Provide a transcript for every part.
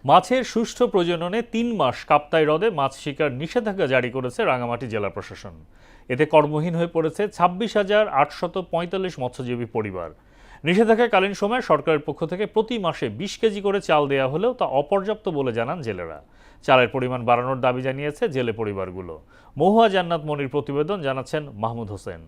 মাছের সুষ্ঠু প্রজননে ৩ মাস কাপ্তাই হ্রদে মাছ শিকার নিষেধাজ্ঞা জারি করেছে রাঙামাটি জেলা প্রশাসন। এতে কর্মহীন হয়ে পড়েছে ২৬,৮৪৫ মৎস্যজীবী পরিবার। নিষেধাজ্ঞাকালীন সময়ে সরকারের পক্ষ থেকে প্রতি মাসে ২০ কেজি করে চাল দেয়া হলেও তা অপর্যাপ্ত বলে জানান জেলেরা। চালের পরিমাণ বাড়ানোর দাবি জানিয়েছে জেলে পরিবারগুলো। মহুয়া জান্নাত মনির প্রতিবেদন, জানাচ্ছেন মাহমুদ হোসেন।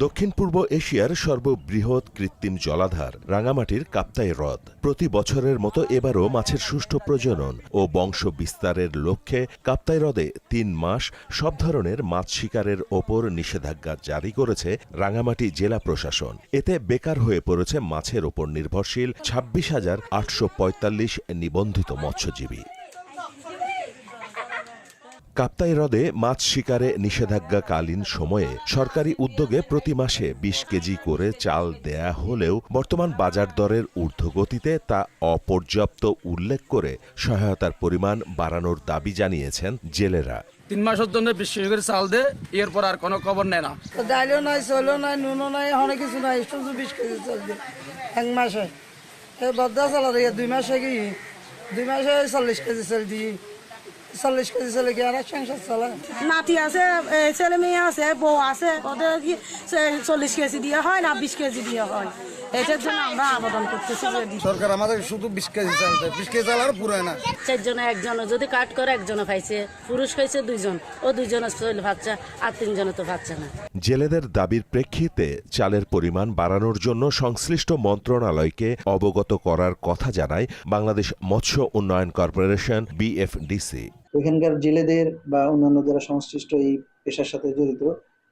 দক্ষিণ পূর্ব এশিয়ার সর্ববৃহৎ কৃত্রিম জলাধার রাঙামাটির কাপ্তাই হ্রদ। প্রতি বছরের মতো এবারও মাছের সুষ্ঠু প্রজনন ও বংশ বিস্তারের লক্ষ্যে কাপ্তাই হ্রদে ৩ মাস সব ধরনের মাছ শিকারের ওপর নিষেধাজ্ঞা জারি করেছে রাঙামাটি জেলা প্রশাসন। এতে বেকার হয়ে পড়েছে মাছের ওপর নির্ভরশীল ২৬,৮৪৫ নিবন্ধিত মৎস্যজীবী। কাপ্তাই হ্রদে মাছ শিকারে নিষেধাজ্ঞাকালীন সময়ে সরকারি উদ্যোগে প্রতি মাসে ২০ কেজি করে চাল দেয়া হলেও বর্তমান বাজার দরের ঊর্ধ্বগতিতে তা অপর্যাপ্ত উল্লেখ করে সহায়তার পরিমাণ বাড়ানোর দাবি জানিয়েছেন জেলেরা। ৩ মাসের জন্য ২০ কেজি করে চাল দে, এরপর আর কোনো খবর নেয় না। ডাইলও নাই, চালও নাই, নুনও নাই, অনেক কিছু নাই, শুধু ২০ কেজি চাল দিয়ে ১ মাসে। এই বদ্দা চাল ২ মাসে কি ২ মাসে ৪০ কেজি চাল দিই। ৪০ কেজি চলে কি আর সংসার চলে? নাতি আছে, ছেলে মেয়ে আছে, বউ আছে, ওদের কি ৪০ কেজি দিয়ে হয় না ২০ কেজি দিয়ে হয়? এটার জন্য আমরা আবেদন করতেছি। সরকার আমাদের শুধু ২০ কেজি চাল দেয়, ২০ কেজি চাল আর পুরায় না। ৪ জনে একজনও যদি কাট করে একজনও পাইছে, পুরুষ খাইছে ২ জন, ও ২ জনের চলে পাচ্ছে, আর ৩ জনে তো পাচ্ছে না। জেলেদের দাবির প্রেক্ষিতে চালের পরিমাণ বাড়ানোর জন্য সংশ্লিষ্ট মন্ত্রণালয়কে অবগত করার কথা জানায় বাংলাদেশ মৎস্য উন্নয়ন কর্পোরেশন BFDC। এখানকার জেলেদের বা অন্যান্য যারা সংশ্লিষ্ট এই পেশার সাথে জড়িত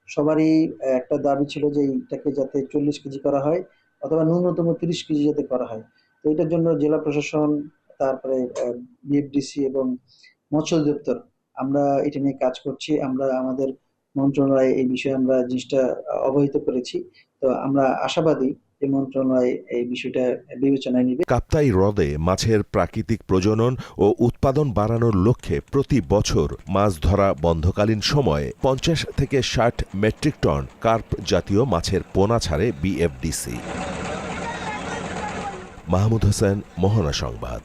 সবারই একটা দাবি ছিল যে এইটাকে যাতে ৪০ কেজি করা হয় অথবা ন্যূনতম ৩০ কেজি যাতে করা হয়। তো এটার জন্য জেলা প্রশাসন, তারপরে BFDC এবং মৎস্য দপ্তর আমরা এটা নিয়ে কাজ করছি। আমরা আমাদের মন্ত্রণালয়ে এই বিষয়ে আমরা জিনিসটা অবহিত করেছি। তো আমরা আশাবাদী যে মন্ত্রণালয় এই বিষয়টা বিবেচনায় নেবে। কাপ্তাই হ্রদে মাছের প্রাকৃতিক প্রজনন ও উৎপাদন বাড়ানোর লক্ষ্যে প্রতি বছর মাছ ধরা বন্ধকালীন সময়ে ৫০ থেকে ৬০ মেট্রিক টন কার্প জাতীয় মাছের পোনা ছাড়ে BFDC। মাহমুদ হোসেন, মোহনা সংবাদ।